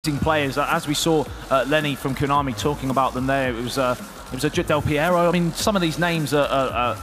Players, as we saw Lenny from Konami talking about them there, it was a Del Piero. I mean, some of these names are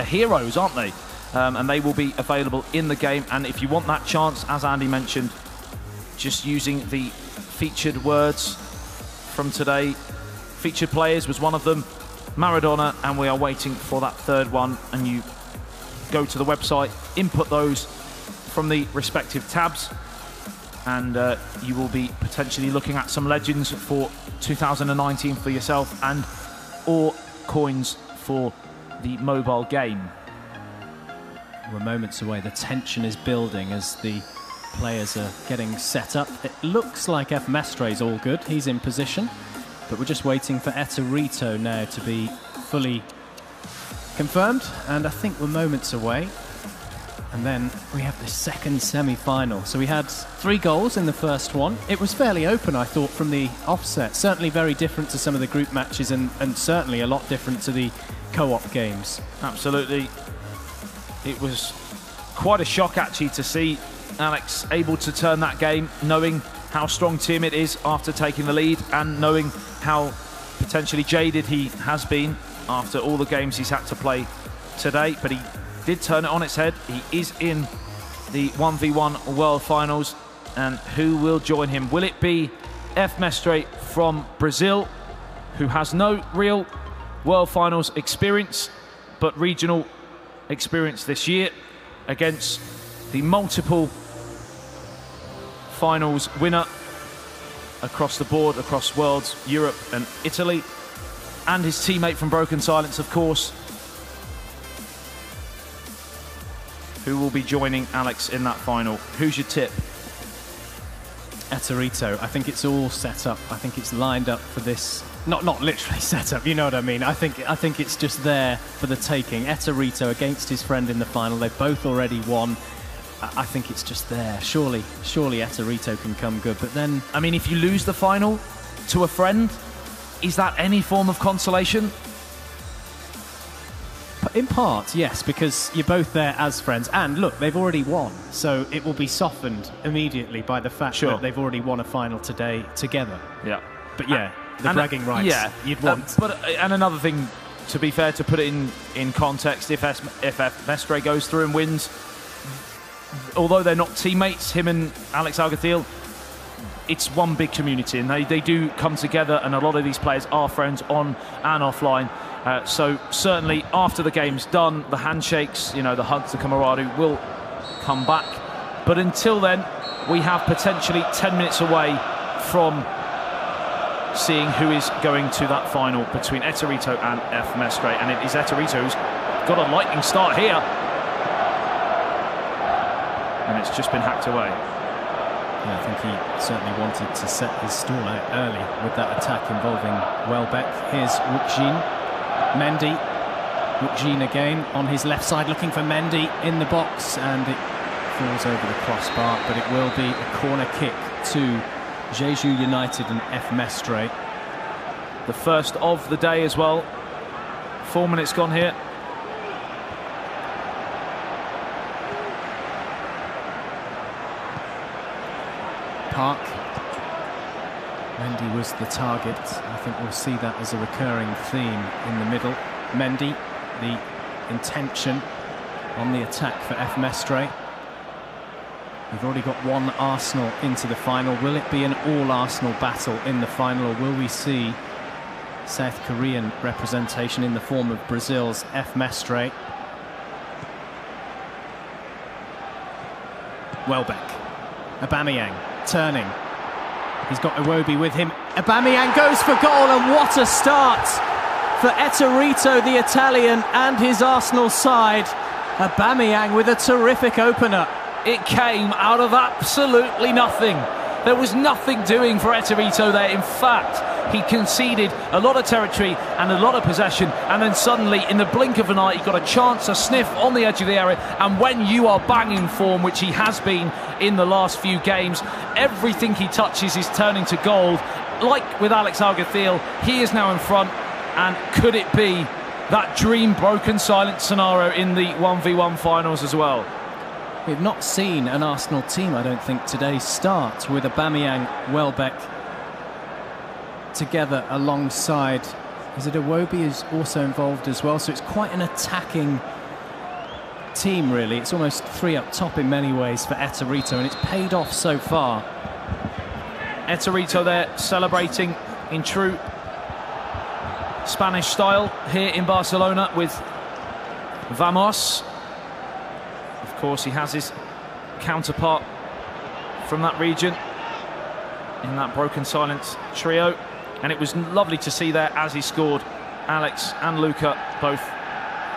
heroes, aren't they? And they will be available in the game. And if you want that chance, as Andy mentioned, just using the featured words from today. Featured players was one of them, Maradona, and we are waiting for that third one. And you go to the website, input those from the respective tabs, and you will be potentially looking at some legends for 2019 for yourself, and or coins for the mobile game. We're moments away. The tension is building as the players are getting set up. It looks like F. Mestre's all good. He's in position, but we're just waiting for Eterito now to be fully confirmed, and I think we're moments away. And then we have the second semi-final. So we had 3 goals in the first one. It was fairly open, I thought, from the offset. Certainly very different to some of the group matches, and certainly a lot different to the co-op games. Absolutely. It was quite a shock, actually, to see Alex able to turn that game, knowing how strong team it is after taking the lead, and knowing how potentially jaded he has been after all the games he's had to play today. But he did turn it on its head. He is in the 1v1 World Finals, and who will join him? Will it be F. Mestre from Brazil, who has no real World Finals experience, but regional experience this year, against the multiple finals winner across the board, across Worlds, Europe and Italy, and his teammate from Broken Silence, of course, who will be joining Alex in that final. Who's your tip? Eterito. I think it's all set up. I think it's lined up for this. Not literally set up, you know what I mean. I think it's just there for the taking. Eterito against his friend in the final. They've both already won. I think it's just there. Surely Eterito can come good. But then, I mean, if you lose the final to a friend, is that any form of consolation? In part, yes, because you're both there as friends. And look, they've already won. So it will be softened immediately by the fact that they've already won a final today together. Yeah. But yeah, the bragging rights you'd want. And another thing, to be fair, to put it in context, if F. Mestre goes through and wins, although they're not teammates, him and Alex Alguacil, it's one big community, and they do come together, and a lot of these players are friends on and offline. So certainly after the game's done, the handshakes, you know, the hugs, the camaraderie will come back. But until then, we have potentially 10 minutes away from seeing who is going to that final between Eterito and F. Mestre. And it is Eterito who's got a lightning start here. And it's just been hacked away. Yeah, I think he certainly wanted to set his stall out early with that attack involving Welbeck. Here's Wookjin. Mendy. Wookjin again on his left side, looking for Mendy in the box, and it falls over the crossbar, but it will be a corner kick to Jeju United and F. Mestre. The first of the day as well. 4 minutes gone here. Park. Mendy was the target. I think we'll see that as a recurring theme in the middle. Mendy, the intention on the attack for F. Mestre. We've already got one Arsenal into the final. Will it be an all-Arsenal battle in the final, or will we see South Korean representation in the form of Brazil's F. Mestre? Welbeck. Aubameyang turning. He's got Iwobi with him. Aubameyang goes for goal, and what a start for Eterito, the Italian, and his Arsenal side. Aubameyang with a terrific opener. It came out of absolutely nothing. There was nothing doing for Eterito there. In fact, he conceded a lot of territory and a lot of possession, and then suddenly, in the blink of an eye, he got a chance to sniff on the edge of the area. And when you are banging form, which he has been in the last few games, everything he touches is turning to gold. Like with Alex Alguacil, he is now in front, and could it be that dream Broken Silence scenario in the 1v1 finals as well? We've not seen an Arsenal team, I don't think, today start with Aubameyang, Welbeck together alongside. Is it Iwobi is also involved as well? So it's quite an attacking team, really. It's almost three up top in many ways for Eterito, and it's paid off so far. Eterito there celebrating in true Spanish style here in Barcelona with Vamos. Of course, he has his counterpart from that region in that Broken Silence trio. And it was lovely to see there as he scored, Alex and Luca both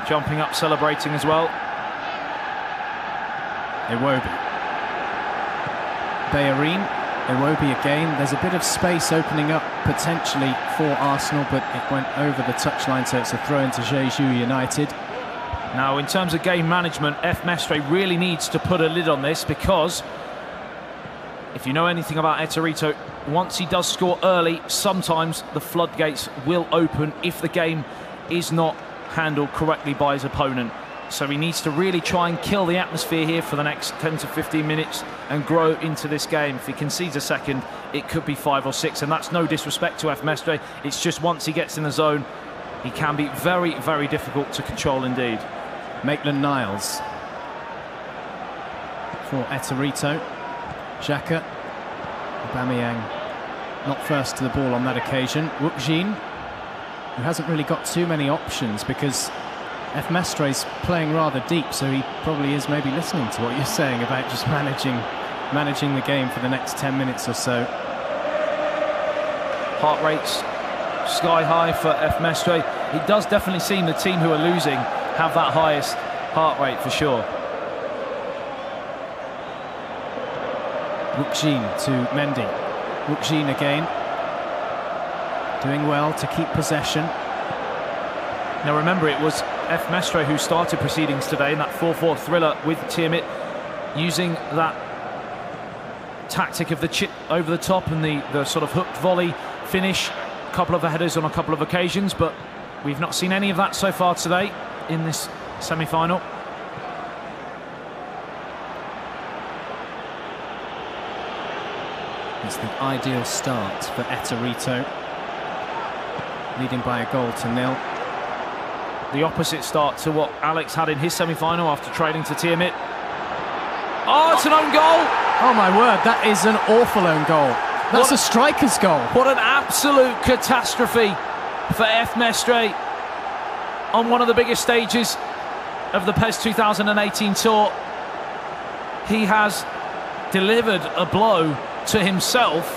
jumping up, celebrating as well. Iwobi. Bellerin. Iwobi again. There's a bit of space opening up potentially for Arsenal, but it went over the touchline, so it's a throw into Jeju United. Now, in terms of game management, F. Mestre really needs to put a lid on this, because if you know anything about Eterito, once he does score early, sometimes the floodgates will open if the game is not handled correctly by his opponent. So he needs to really try and kill the atmosphere here for the next 10 to 15 minutes and grow into this game. If he concedes a second, it could be 5 or 6, and that's no disrespect to F. Mestre. It's just once he gets in the zone, he can be very, very difficult to control indeed. Maitland-Niles for Eterito. Xhaka. Aubameyang not first to the ball on that occasion. Wook Jin, who hasn't really got too many options because F. Mestre's playing rather deep, so he probably is maybe listening to what you're saying about just managing the game for the next 10 minutes or so. Heart rates sky high for F. Mestre. It does definitely seem the team who are losing have that highest heart rate for sure. Wook Jin to Mendy. Wook Jin again. Doing well to keep possession. Now remember, it was F. Mestre who started proceedings today in that 4-4 thriller with Tiamat, using that tactic of the chip over the top and the sort of hooked volley finish. A couple of headers on a couple of occasions, but we've not seen any of that so far today in this semi-final. It's the ideal start for Eterito, leading by a goal to 0. The opposite start to what Alex had in his semi-final after trading to Tiamat. Oh, it's an own goal! Oh my word, that is an awful own goal. That's a striker's goal. What an absolute catastrophe for F. Mestre on one of the biggest stages of the PES 2018 tour. He has delivered a blow to himself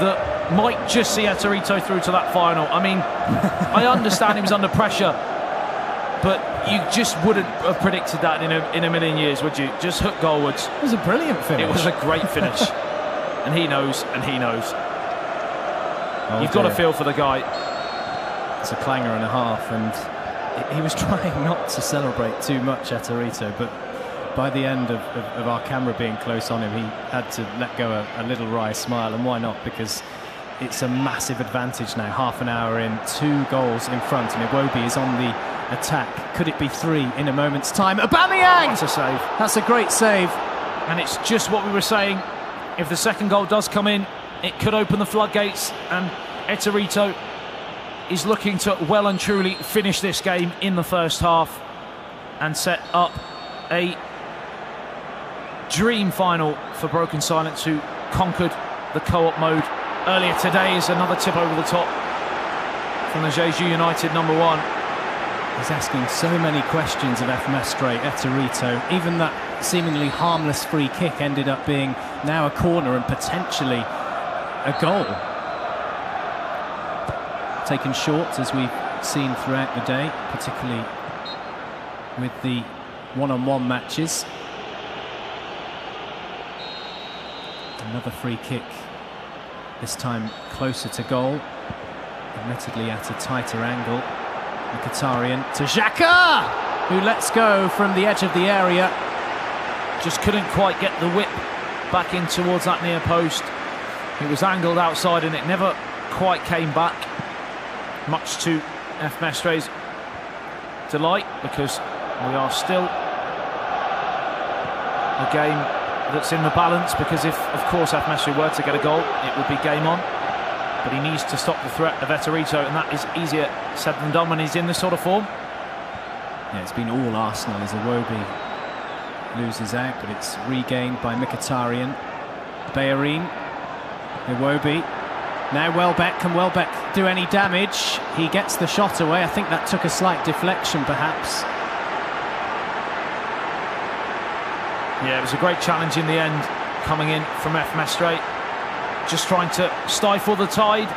that might just see Eterito through to that final. I mean, I understand he was under pressure, but you just wouldn't have predicted that in a million years, would you? Just hook goalwards. It was a brilliant finish. It was a great finish. And he knows, and he knows. Oh, You've got to feel for the guy. It's a clanger and a half, and he was trying not to celebrate too much, Eterito, but by the end of our camera being close on him, he had to let go a little wry smile, and why not? Because it's a massive advantage now, half an hour in, 2 goals in front, and Iwobi is on the attack. Could it be 3 in a moment's time? Aubameyang! That's a save. That's a great save. And it's just what we were saying. If the second goal does come in, it could open the floodgates, and Eterito is looking to well and truly finish this game in the first half and set up a dream final for Broken Silence, who conquered the co-op mode earlier today. Is another tip over the top from the Jeju United number 1. He's asking so many questions of F. Mestre, Eterito. Even that seemingly harmless free kick ended up being now a corner and potentially a goal. Taken short, as we've seen throughout the day, particularly with the one-on-one matches. Another free kick, this time closer to goal, admittedly at a tighter angle. The Qatarian to Xhaka, who lets go from the edge of the area. Just couldn't quite get the whip back in towards that near post. It was angled outside and it never quite came back, much to F. a game that's in the balance, because if, of course, F Mestre were to get a goal, it would be game on. But he needs to stop the threat of Eterito, and that is easier said than done when he's in this sort of form. Yeah, it's been all Arsenal as Iwobi loses out, but it's regained by Mkhitaryan. Bellerin, Iwobi. Now Welbeck. Can Welbeck do any damage? He gets the shot away. I think that took a slight deflection, perhaps. Yeah, it was a great challenge in the end, coming in from F Mestre. Just trying to stifle the tide,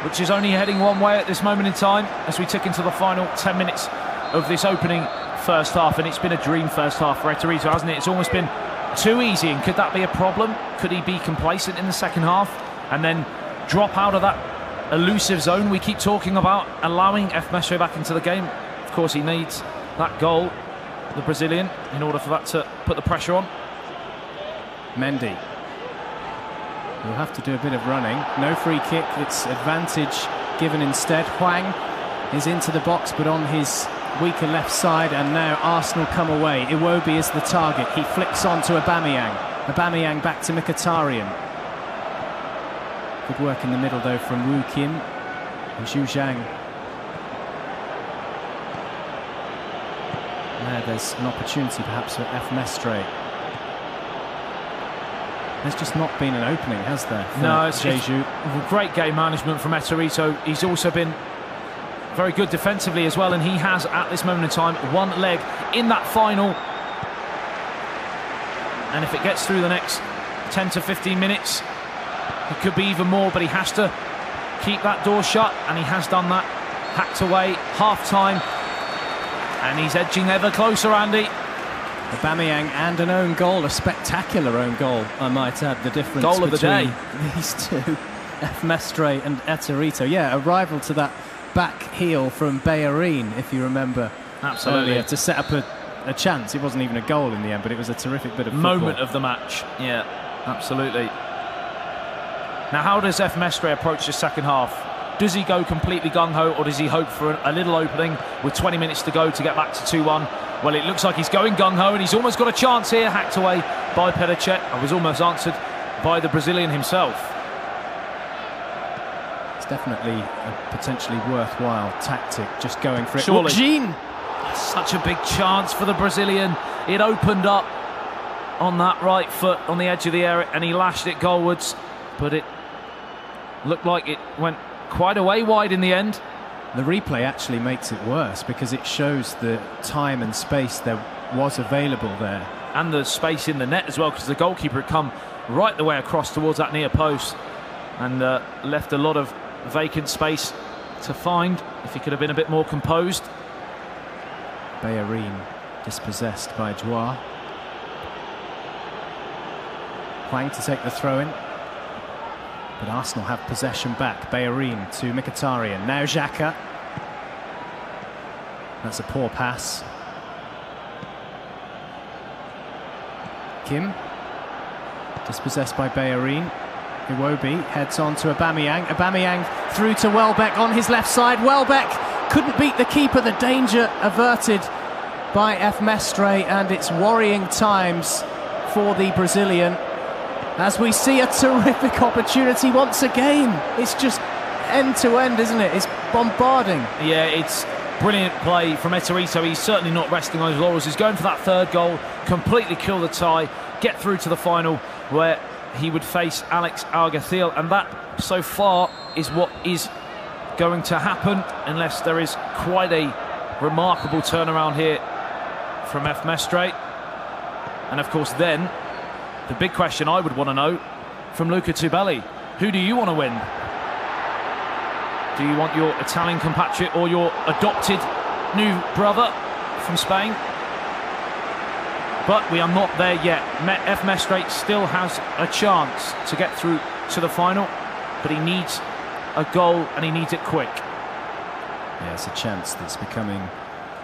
which is only heading one way at this moment in time, as we tick into the final 10 minutes of this opening first half. And it's been a dream first half for Eterito, hasn't it? It's almost been too easy, and could that be a problem? Could he be complacent in the second half and then drop out of that elusive zone we keep talking about, allowing F Mestre back into the game? Of course, he needs that goal, the Brazilian, in order for that to put the pressure on. Mendy will have to do a bit of running. No free kick. It's advantage given instead. Hwang is into the box, but on his weaker left side, and now Arsenal come away. Iwobi is the target. He flicks on to Aubameyang. Aubameyang back to Mkhitaryan. Good work in the middle, though, from Wu Kim and Zhu Zhang. Now there's an opportunity, perhaps, for F Mestre. There's just not been an opening, has there? No, it's great game management from Eterito. He's also been very good defensively as well, and he has, at this moment in time, one leg in that final. And if it gets through the next 10 to 15 minutes, it could be even more, but he has to keep that door shut, and he has done that. Hacked away, half-time, and he's edging ever closer, Andy. Aubameyang and an own goal, a spectacular own goal, I might add. The difference goal of the day. These two, F Mestre and Eterito. Yeah, a rival to that back heel from Bellerin, if you remember. Absolutely. Earlier, to set up a chance. It wasn't even a goal in the end, but it was a terrific bit of football. Moment of the match. Yeah, absolutely. Now, how does F Mestre approach the second half? Does he go completely gung-ho, or does he hope for a little opening with 20 minutes to go to get back to 2-1? Well, it looks like he's going gung-ho, and he's almost got a chance here. Hacked away by Pedichet. I was almost answered by the Brazilian himself. It's definitely a potentially worthwhile tactic, just going for it. Surely. Jean! Such a big chance for the Brazilian. It opened up on that right foot on the edge of the area, and he lashed it goalwards, but it looked like it went quite a way wide in the end. The replay actually makes it worse, because it shows the time and space there was available there. And the space in the net as well, because the goalkeeper had come right the way across towards that near post and left a lot of vacant space to find if he could have been a bit more composed. Bellerin dispossessed by Joao. Hwang to take the throw-in. But Arsenal have possession back. Bellerin to Mkhitaryan. Now Xhaka. That's a poor pass. Kim. Dispossessed by Bellerin. Iwobi heads on to Aubameyang. Aubameyang through to Welbeck on his left side. Welbeck couldn't beat the keeper. The danger averted by F Mestre, and it's worrying times for the Brazilian, as we see a terrific opportunity once again. It's just end-to-end, isn't it? It's bombarding. Yeah, it's brilliant play from Eterito. He's certainly not resting on his laurels. He's going for that third goal, completely kill the tie, get through to the final, where he would face Alex Alguacil. And that, so far, is what is going to happen, unless there is quite a remarkable turnaround here from F Mestre. And, of course, then the big question I would want to know from Luca Tubelli: who do you want to win? Do you want your Italian compatriot or your adopted new brother from Spain? But we are not there yet. F Mestre still has a chance to get through to the final, but he needs a goal, and he needs it quick. Yeah, it's a chance that's becoming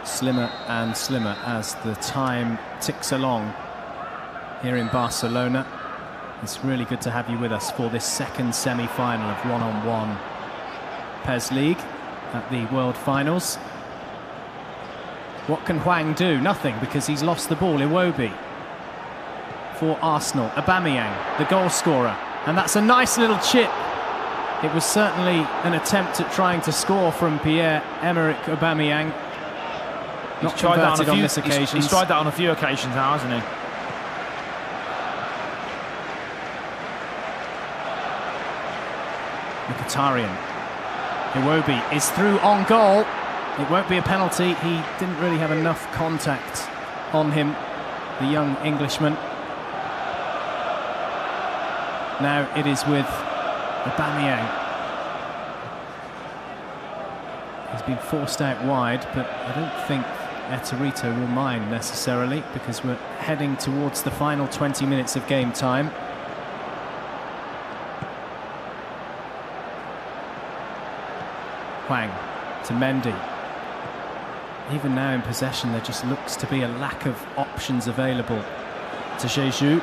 slimmer and slimmer as the time ticks along here in Barcelona. It's really good to have you with us for this second semi-final of one-on-one PES League at the World Finals. What can Hwang do? Nothing, because he's lost the ball. Iwobi. for Arsenal. Aubameyang, the goal scorer. And that's a nice little chip. It was certainly an attempt at trying to score from Pierre-Emerick Aubameyang. Not converted on this occasion. He's tried that on a few occasions now, hasn't he? Mkhitaryan. Iwobi is through on goal. It won't be a penalty. He didn't really have enough contact on him, the young Englishman. Now it is with Aubameyang. He's been forced out wide, but I don't think Eterito will mind necessarily, because we're heading towards the final 20 minutes of game time. Hwang to Mendy. Even now in possession, there just looks to be a lack of options available to Jeju.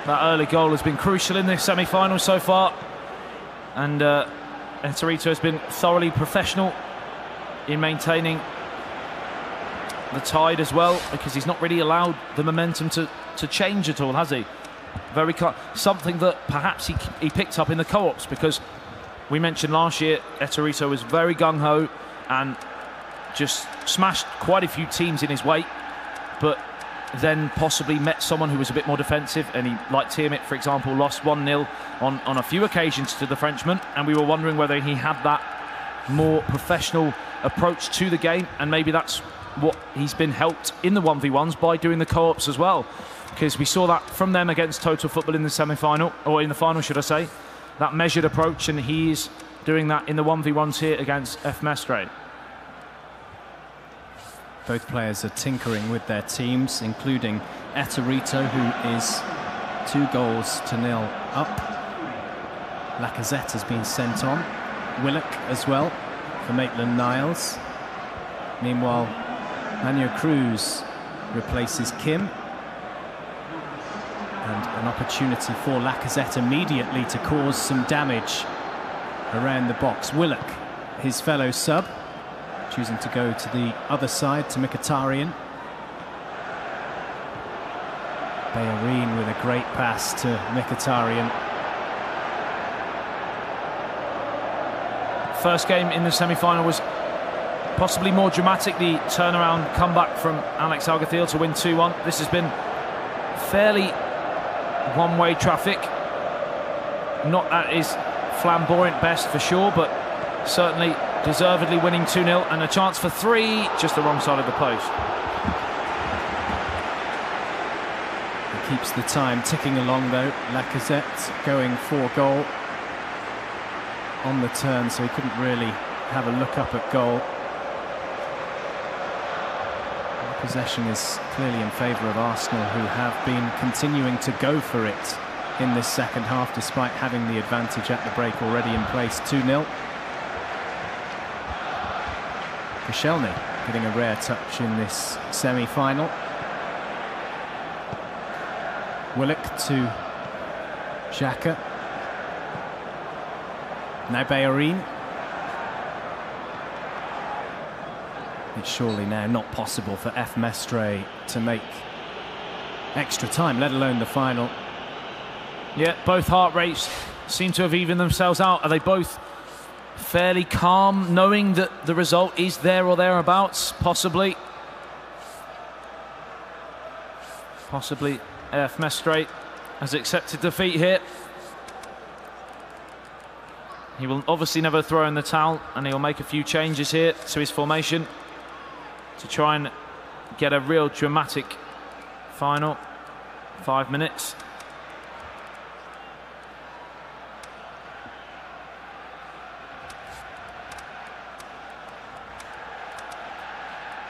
That early goal has been crucial in this semi-final so far, and Eterito has been thoroughly professional in maintaining the tide as well, because he's not really allowed the momentum to change at all, has he? Something that perhaps he picked up in the co-ops, because we mentioned last year Eterito was very gung-ho and just smashed quite a few teams in his wake, but then possibly met someone who was a bit more defensive, and he, like Tiamat, for example, lost 1-0 on a few occasions to the Frenchman, and we were wondering whether he had that more professional approach to the game, and maybe that's what he's been helped in the 1v1s by doing the co-ops as well, because we saw that from them against Total Football in the semi-final, or in the final, should I say, that measured approach, and he's doing that in the 1v1s here against F. Mestre. Both players are tinkering with their teams, including Eterito, who is 2-0 up. Lacazette has been sent on. Willock as well for Maitland-Niles. Meanwhile, Manuel Cruz replaces Kim. And an opportunity for Lacazette immediately to cause some damage around the box. Willock, his fellow sub, choosing to go to the other side to Mkhitaryan. Bellerin with a great pass to Mkhitaryan. First game in the semi-final was possibly more dramatic. The turnaround comeback from Alex Alguacil to win 2-1. This has been fairly one-way traffic. Not at his flamboyant best for sure, but certainly deservedly winning 2-0, and a chance for 3, just the wrong side of the post. He keeps the time ticking along though. Lacazette going for goal on the turn, so he couldn't really have a look up at goal. The possession is clearly in favour of Arsenal, who have been continuing to go for it in this second half, despite having the advantage at the break already in place. 2-0. Koscielny getting a rare touch in this semi-final. Willock to Xhaka. Now Bellerin. It's surely now not possible for F. Mestre to make extra time, let alone the final. Yeah, both heart rates seem to have evened themselves out. Are they both fairly calm, knowing that the result is there or thereabouts? Possibly. Possibly F. Mestre has accepted defeat here. He will obviously never throw in the towel, and he'll make a few changes here to his formation to try and get a real dramatic final 5 minutes.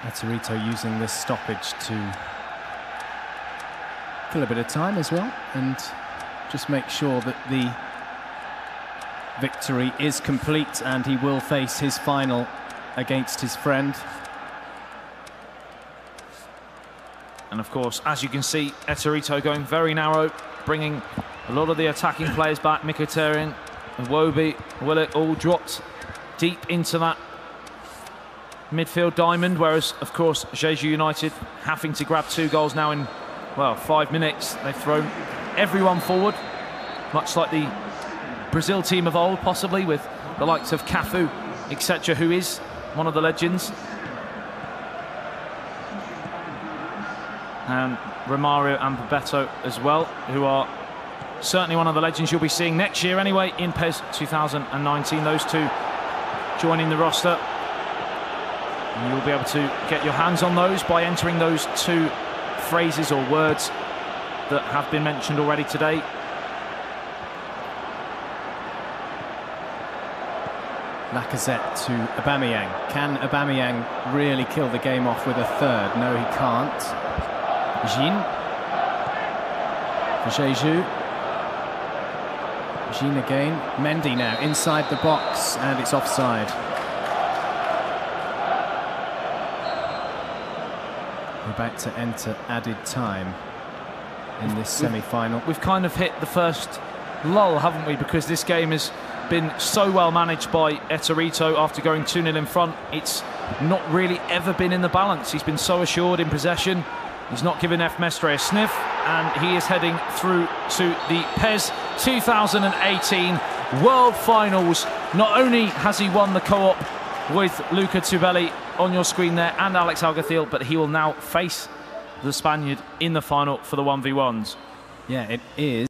Eterito using this stoppage to kill a bit of time as well, and just make sure that the victory is complete, and he will face his final against his friend. And of course, as you can see, Eterito going very narrow, bringing a lot of the attacking players back. Mkhitaryan, Iwobi, Willock all dropped deep into that midfield diamond, whereas, of course, Jeju United having to grab 2 goals now in, well, 5 minutes. They've thrown everyone forward, much like the Brazil team of old, possibly, with the likes of Cafu, etc., who is one of the legends. And Romario and Bebeto as well, who are certainly one of the legends you'll be seeing next year anyway in PES 2019. Those two joining the roster. And you'll be able to get your hands on those by entering those 2 phrases or words that have been mentioned already today. Lacazette to Aubameyang. Can Aubameyang really kill the game off with a third? No, he can't. Jean. For Jeju. Jean again. Mendy now inside the box, and it's offside. We're about to enter added time in this semi-final. We've kind of hit the first lull, haven't we? Because this game has been so well managed by Etorito after going 2-0 in front. It's not really ever been in the balance. He's been so assured in possession. He's not given F. Mestre a sniff, and he is heading through to the PES 2018 World Finals. Not only has he won the co-op with Luca Tubelli on your screen there and Alex Alguacil, but he will now face the Spaniard in the final for the 1v1s. Yeah, it is.